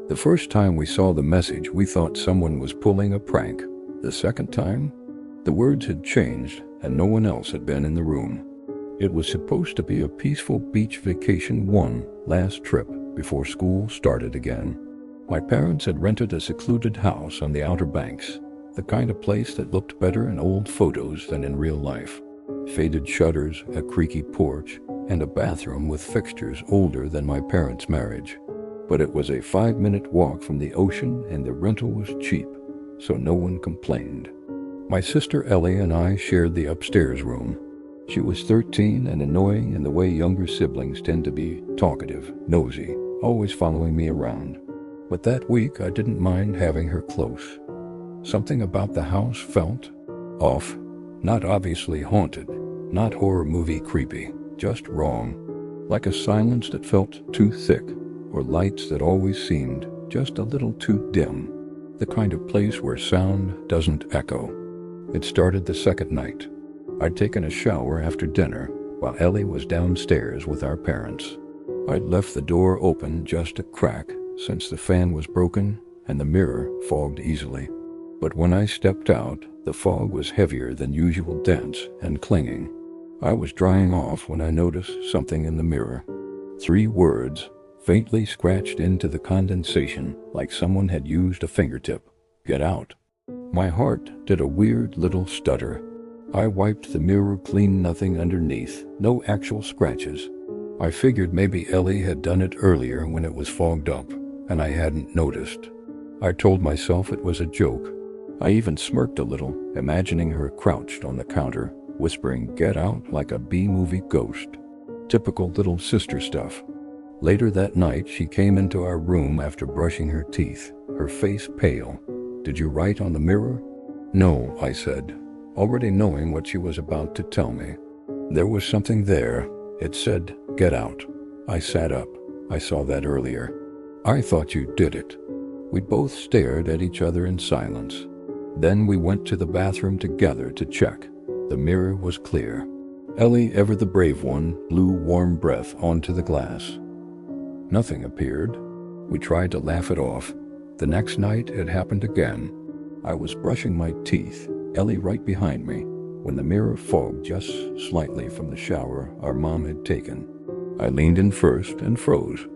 The first time we saw the message, we thought someone was pulling a prank. The second time, the words had changed and no one else had been in the room. It was supposed to be a peaceful beach vacation, one last trip before school started again. My parents had rented a secluded house on the Outer Banks, the kind of place that looked better in old photos than in real life. Faded shutters, a creaky porch, and a bathroom with fixtures older than my parents' marriage. But it was a 5-minute walk from the ocean and the rental was cheap, so no one complained. My sister Ellie and I shared the upstairs room. She was 13 and annoying in the way younger siblings tend to be, talkative, nosy, always following me around. But that week I didn't mind having her close. Something about the house felt off, not obviously haunted, not horror movie creepy, just wrong. Like a silence that felt too thick, or lights that always seemed just a little too dim. The kind of place where sound doesn't echo. It started the second night. I'd taken a shower after dinner while Ellie was downstairs with our parents. I'd left the door open just a crack since the fan was broken and the mirror fogged easily. But when I stepped out, the fog was heavier than usual, dense and clinging. I was drying off when I noticed something in the mirror. 3 words, faintly scratched into the condensation like someone had used a fingertip. Get out. My heart did a weird little stutter. I wiped the mirror clean, nothing underneath, no actual scratches. I figured maybe Ellie had done it earlier when it was fogged up, and I hadn't noticed. I told myself it was a joke. I even smirked a little, imagining her crouched on the counter, whispering, "Get out," like a B-movie ghost. Typical little sister stuff. Later that night, she came into our room after brushing her teeth, her face pale. "Did you write on the mirror?" "No," I said, already knowing what she was about to tell me. There was something there. It said, "Get out." I sat up. I saw that earlier. "I thought you did it." We both stared at each other in silence. Then we went to the bathroom together to check. The mirror was clear. Ellie, ever the brave one, blew warm breath onto the glass. Nothing appeared. We tried to laugh it off. The next night, it happened again. I was brushing my teeth, Ellie right behind me, when the mirror fogged just slightly from the shower our mom had taken. I leaned in first and froze.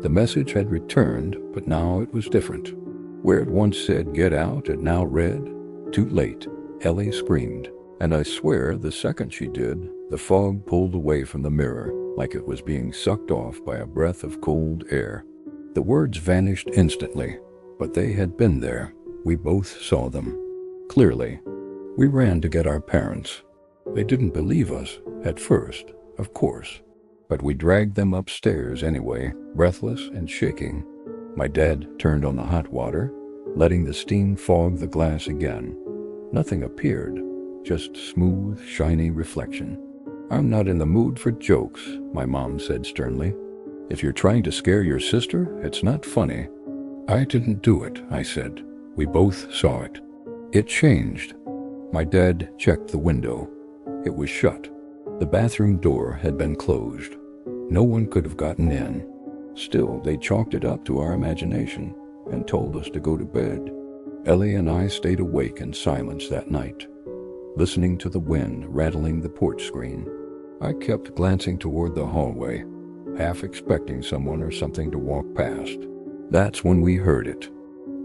The message had returned, but now it was different. Where it once said, "Get out," it now read, "Too late." Ellie screamed, and I swear the second she did, the fog pulled away from the mirror, like it was being sucked off by a breath of cold air. The words vanished instantly, but they had been there. We both saw them. Clearly. We ran to get our parents. They didn't believe us, at first, of course. But we dragged them upstairs anyway, breathless and shaking. My dad turned on the hot water, letting the steam fog the glass again. Nothing appeared, just smooth, shiny reflection. "I'm not in the mood for jokes," my mom said sternly. "If you're trying to scare your sister, it's not funny." "I didn't do it," I said. We both saw it. It changed. My dad checked the window. It was shut. The bathroom door had been closed. No one could have gotten in. Still, they chalked it up to our imagination and told us to go to bed. Ellie and I stayed awake in silence that night, listening to the wind rattling the porch screen. I kept glancing toward the hallway, half expecting someone or something to walk past. That's when we heard it.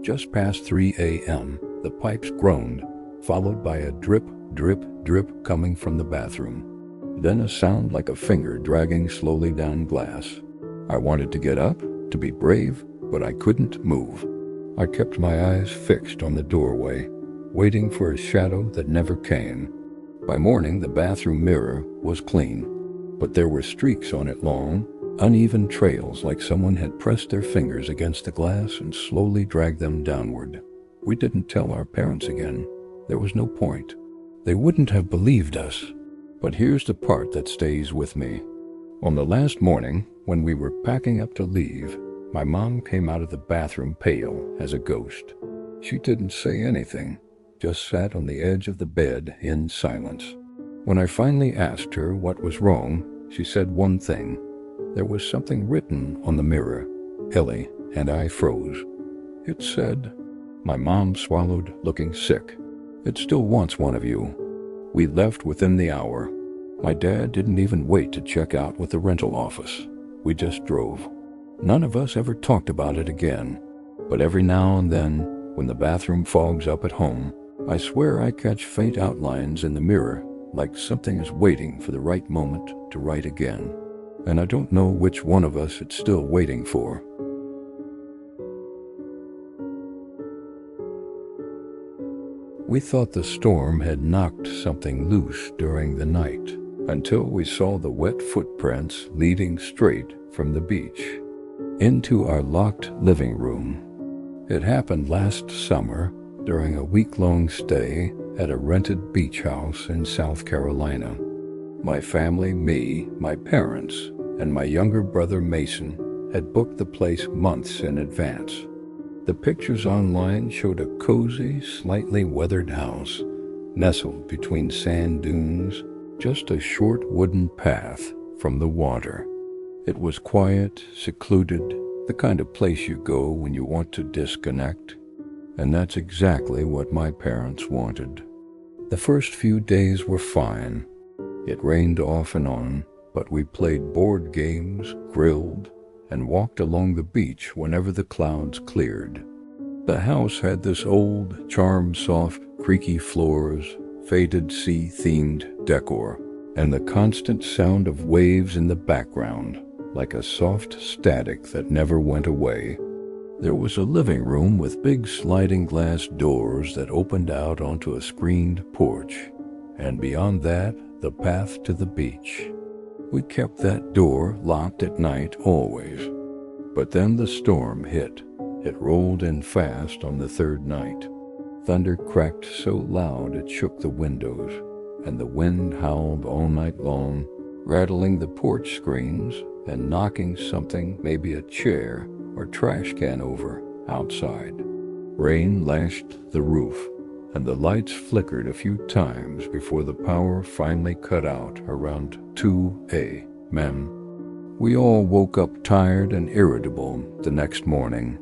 Just past 3 a.m., the pipes groaned, followed by a drip, drip, drip coming from the bathroom. Then a sound like a finger dragging slowly down glass. I wanted to get up, to be brave, but I couldn't move. I kept my eyes fixed on the doorway, waiting for a shadow that never came. By morning, the bathroom mirror was clean, but there were streaks on it, long, uneven trails like someone had pressed their fingers against the glass and slowly dragged them downward. We didn't tell our parents again. There was no point. They wouldn't have believed us. But here's the part that stays with me. On the last morning, when we were packing up to leave, my mom came out of the bathroom pale as a ghost. She didn't say anything, just sat on the edge of the bed in silence. When I finally asked her what was wrong, she said one thing. There was something written on the mirror. Ellie and I froze. It said. My mom swallowed, looking sick. It still wants one of you. We left within the hour. My dad didn't even wait to check out with the rental office. We just drove. None of us ever talked about it again. But every now and then, when the bathroom fogs up at home, I swear I catch faint outlines in the mirror, like something is waiting for the right moment to write again. And I don't know which one of us it's still waiting for. We thought the storm had knocked something loose during the night, until we saw the wet footprints leading straight from the beach into our locked living room. It happened last summer during a week-long stay at a rented beach house in South Carolina. My family, me, my parents, and my younger brother Mason had booked the place months in advance. The pictures online showed a cozy, slightly weathered house nestled between sand dunes, just a short wooden path from the water. It was quiet, secluded, the kind of place you go when you want to disconnect. And that's exactly what my parents wanted. The first few days were fine. It rained off and on, but we played board games, grilled, and walked along the beach whenever the clouds cleared. The house had this old, charm-soft, creaky floors, faded sea-themed decor, and the constant sound of waves in the background, like a soft static that never went away. There was a living room with big sliding glass doors that opened out onto a screened porch, and beyond that, the path to the beach. We kept that door locked at night always. But then the storm hit. It rolled in fast on the third night. Thunder cracked so loud it shook the windows, and the wind howled all night long, rattling the porch screens and knocking something, maybe a chair or trash can, over outside. Rain lashed the roof, and the lights flickered a few times before the power finally cut out around 2 a.m. We all woke up tired and irritable the next morning.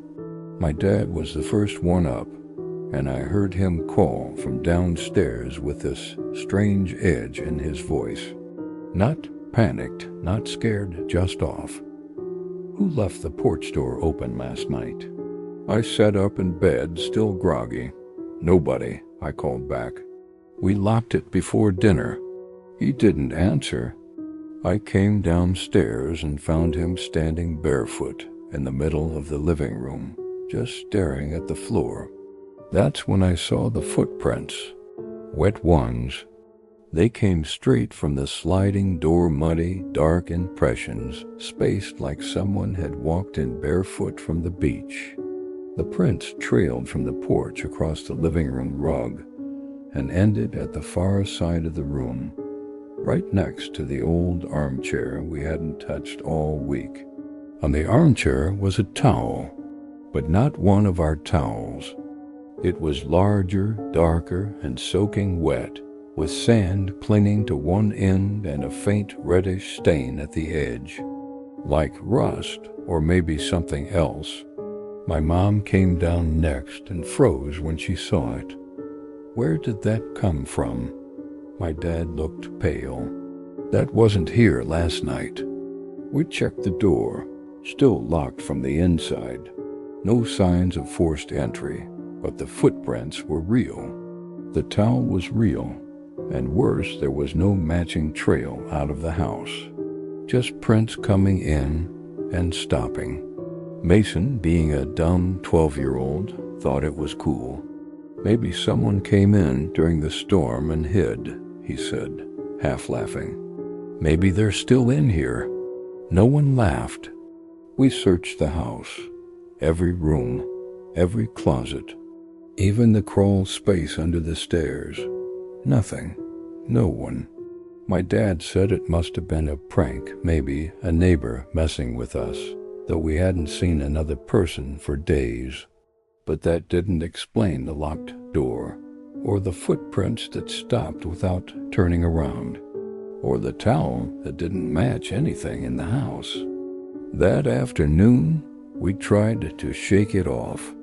My dad was the first one up, and I heard him call from downstairs with this strange edge in his voice. Not panicked, not scared, just off. Who left the porch door open last night? I sat up in bed, still groggy. Nobody, I called back. We locked it before dinner. He didn't answer. I came downstairs and found him standing barefoot in the middle of the living room, just staring at the floor. That's when I saw the footprints, wet ones. They came straight from the sliding door, muddy, dark impressions, spaced like someone had walked in barefoot from the beach. The prints trailed from the porch across the living room rug and ended at the far side of the room, right next to the old armchair we hadn't touched all week. On the armchair was a towel, but not one of our towels. It was larger, darker, and soaking wet, with sand clinging to one end and a faint reddish stain at the edge, like rust or maybe something else. My mom came down next and froze when she saw it. Where did that come from? My dad looked pale. That wasn't here last night. We checked the door, still locked from the inside. No signs of forced entry, but the footprints were real. The towel was real, and worse, there was no matching trail out of the house. Just prints coming in and stopping. Mason, being a dumb 12-year-old, thought it was cool. Maybe someone came in during the storm and hid, he said, half laughing. Maybe they're still in here. No one laughed. We searched the house, every room, every closet, even the crawl space under the stairs. Nothing. No one. My dad said it must have been a prank, maybe a neighbor messing with us, though we hadn't seen another person for days. But that didn't explain the locked door, or the footprints that stopped without turning around, or the towel that didn't match anything in the house. That afternoon, we tried to shake it off.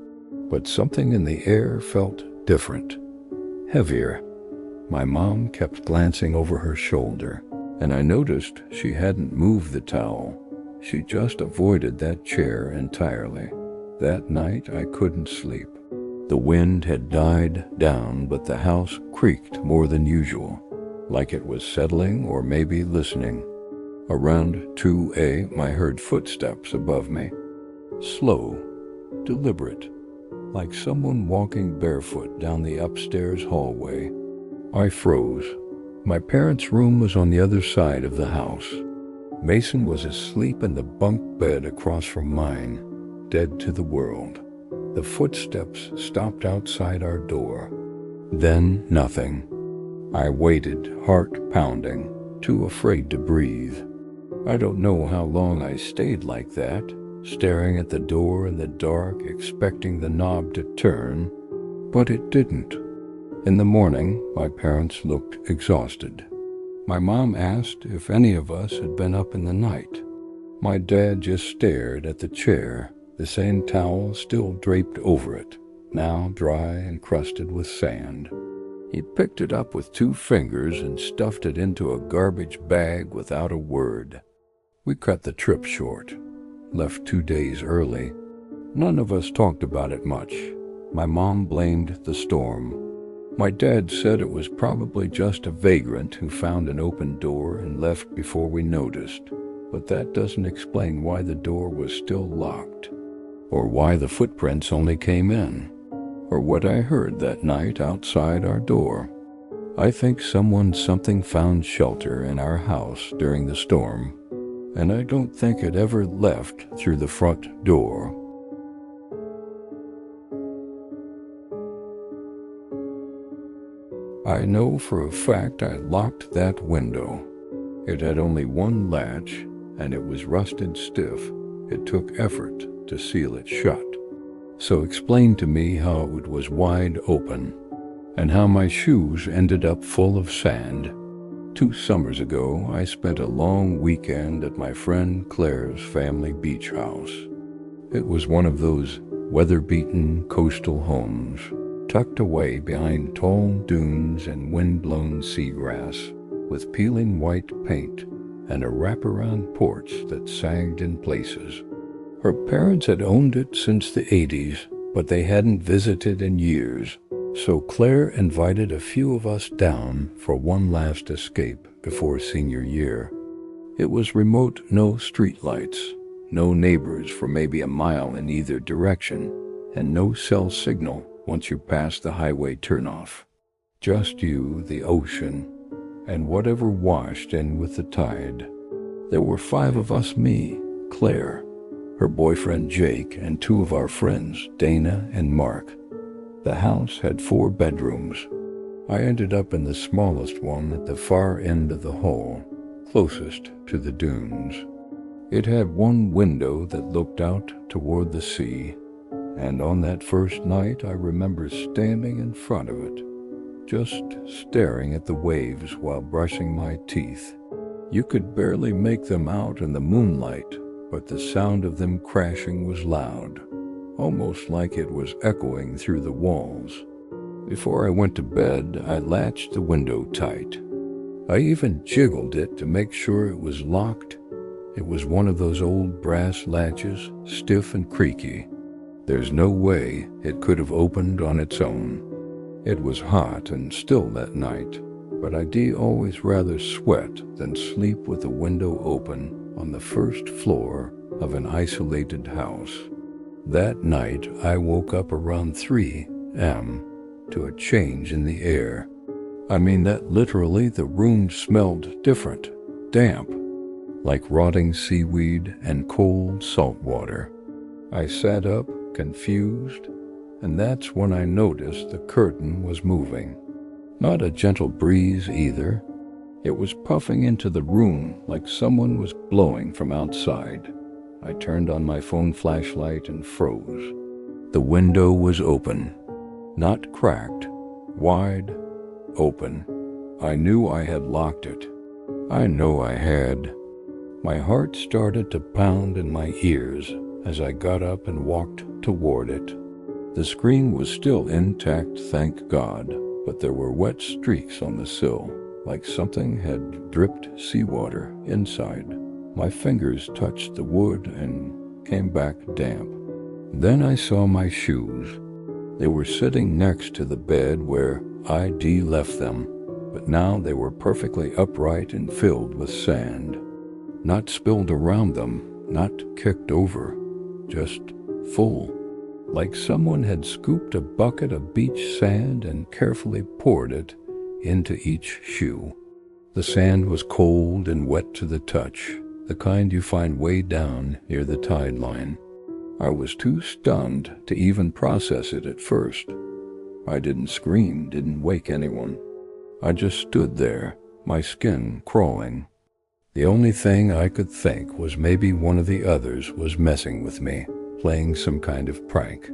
but something in the air felt different, heavier. My mom kept glancing over her shoulder, and I noticed she hadn't moved the towel. She just avoided that chair entirely. That night I couldn't sleep. The wind had died down, but the house creaked more than usual, like it was settling or maybe listening. Around 2 a.m. I heard footsteps above me. Slow, deliberate, like someone walking barefoot down the upstairs hallway. I froze. My parents' room was on the other side of the house. Mason was asleep in the bunk bed across from mine, dead to the world. The footsteps stopped outside our door. Then nothing. I waited, heart pounding, too afraid to breathe. I don't know how long I stayed like that, staring at the door in the dark, expecting the knob to turn, but it didn't. In the morning, my parents looked exhausted. My mom asked if any of us had been up in the night. My dad just stared at the chair, the same towel still draped over it, now dry and crusted with sand. He picked it up with 2 fingers and stuffed it into a garbage bag without a word. We cut the trip short, left 2 days early. None of us talked about it much. My mom blamed the storm. My dad said it was probably just a vagrant who found an open door and left before we noticed, but that doesn't explain why the door was still locked, or why the footprints only came in, or what I heard that night outside our door. I think something found shelter in our house during the storm, and I don't think it ever left through the front door. I know for a fact I locked that window. It had only one latch, and it was rusted stiff. It took effort to seal it shut. So explain to me how it was wide open, and how my shoes ended up full of sand. 2 summers ago, I spent a long weekend at my friend Claire's family beach house. It was one of those weather-beaten coastal homes, tucked away behind tall dunes and wind-blown seagrass, with peeling white paint and a wraparound porch that sagged in places. Her parents had owned it since the 80s, but they hadn't visited in years, so Claire invited a few of us down for one last escape before senior year. It was remote, no streetlights, no neighbors for maybe a mile in either direction, and no cell signal once you pass the highway turnoff. Just you, the ocean, and whatever washed in with the tide. There were 5 of us, me, Claire, her boyfriend Jake, and 2 of our friends, Dana and Mark. The house had 4 bedrooms. I ended up in the smallest one at the far end of the hall, closest to the dunes. It had one window that looked out toward the sea, and on that first night I remember standing in front of it, just staring at the waves while brushing my teeth. You could barely make them out in the moonlight, but the sound of them crashing was loud, almost like it was echoing through the walls. Before I went to bed, I latched the window tight. I even jiggled it to make sure it was locked. It was one of those old brass latches, stiff and creaky. There's no way it could have opened on its own. It was hot and still that night, but I'd always rather sweat than sleep with the window open on the first floor of an isolated house. That night, I woke up around 3 a.m. to a change in the air. I mean that literally the room smelled different, damp, like rotting seaweed and cold salt water. I sat up, confused, and that's when I noticed the curtain was moving. Not a gentle breeze either. It was puffing into the room like someone was blowing from outside. I turned on my phone flashlight and froze. The window was open, not cracked, wide open. I knew I had locked it. I know I had. My heart started to pound in my ears as I got up and walked toward it. The screen was still intact, thank God, but there were wet streaks on the sill, like something had dripped seawater inside. My fingers touched the wood and came back damp. Then I saw my shoes. They were sitting next to the bed where I'd left them, but now they were perfectly upright and filled with sand. Not spilled around them, not kicked over, just full. Like someone had scooped a bucket of beach sand and carefully poured it into each shoe. The sand was cold and wet to the touch, the kind you find way down near the tide line. I was too stunned to even process it at first. I didn't scream, didn't wake anyone. I just stood there, my skin crawling. The only thing I could think was maybe one of the others was messing with me, playing some kind of prank.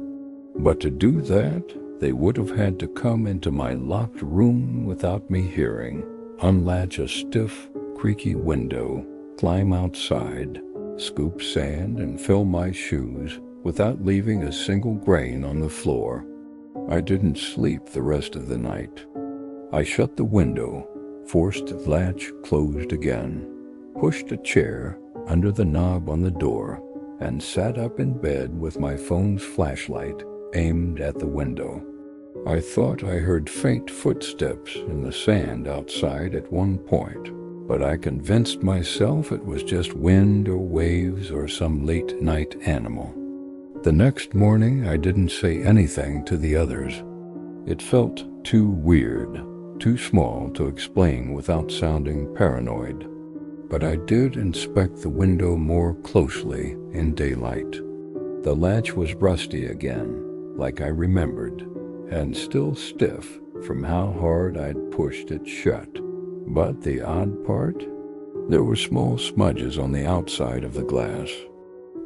But to do that, they would have had to come into my locked room without me hearing, unlatch a stiff, creaky window, climb outside, scoop sand and fill my shoes without leaving a single grain on the floor. I didn't sleep the rest of the night. I shut the window, forced the latch closed again, pushed a chair under the knob on the door, and sat up in bed with my phone's flashlight aimed at the window. I thought I heard faint footsteps in the sand outside at one point, but I convinced myself it was just wind or waves or some late-night animal. The next morning, I didn't say anything to the others. It felt too weird, too small to explain without sounding paranoid. But I did inspect the window more closely in daylight. The latch was rusty again, like I remembered, and still stiff from how hard I'd pushed it shut. But the odd part? There were small smudges on the outside of the glass.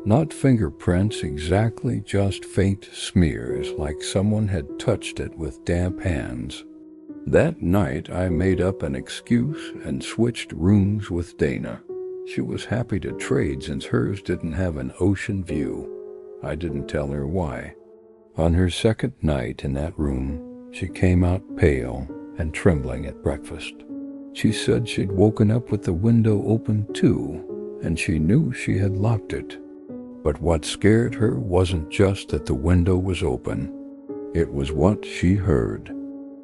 Not fingerprints exactly, just faint smears like someone had touched it with damp hands. That night I made up an excuse and switched rooms with Dana. She was happy to trade since hers didn't have an ocean view. I didn't tell her why. On her second night in that room, she came out pale and trembling at breakfast. She said she'd woken up with the window open too, and she knew she had locked it. But what scared her wasn't just that the window was open. It was what she heard.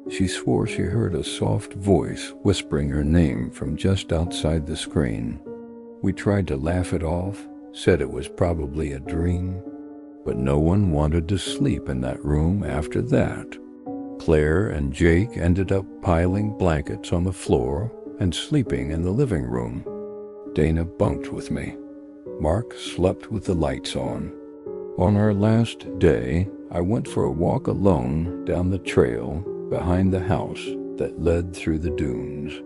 She swore she heard a soft voice whispering her name from just outside the screen. We tried to laugh it off, said it was probably a dream, but no one wanted to sleep in that room after that. Claire and Jake ended up piling blankets on the floor and sleeping in the living room. Dana bunked with me. Mark slept with the lights on. On our last day, I went for a walk alone down the trail behind the house that led through the dunes.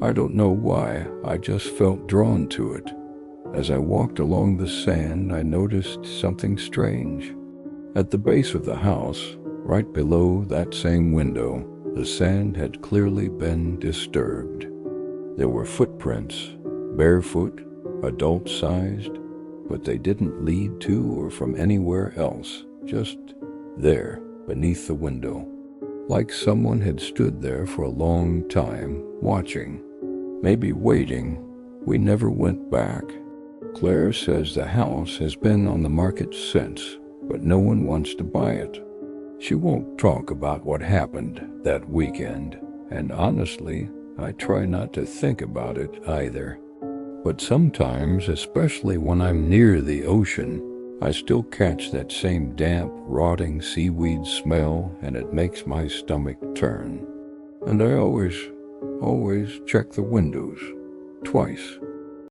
I don't know why, I just felt drawn to it. As I walked along the sand, I noticed something strange. At the base of the house, right below that same window, the sand had clearly been disturbed. There were footprints, barefoot, adult-sized, but they didn't lead to or from anywhere else, just there, beneath the window. Like someone had stood there for a long time, watching, maybe waiting. We never went back. Claire says the house has been on the market since, but no one wants to buy it. She won't talk about what happened that weekend, and honestly, I try not to think about it either. But sometimes, especially when I'm near the ocean, I still catch that same damp, rotting seaweed smell, and it makes my stomach turn. And I always check the windows, twice.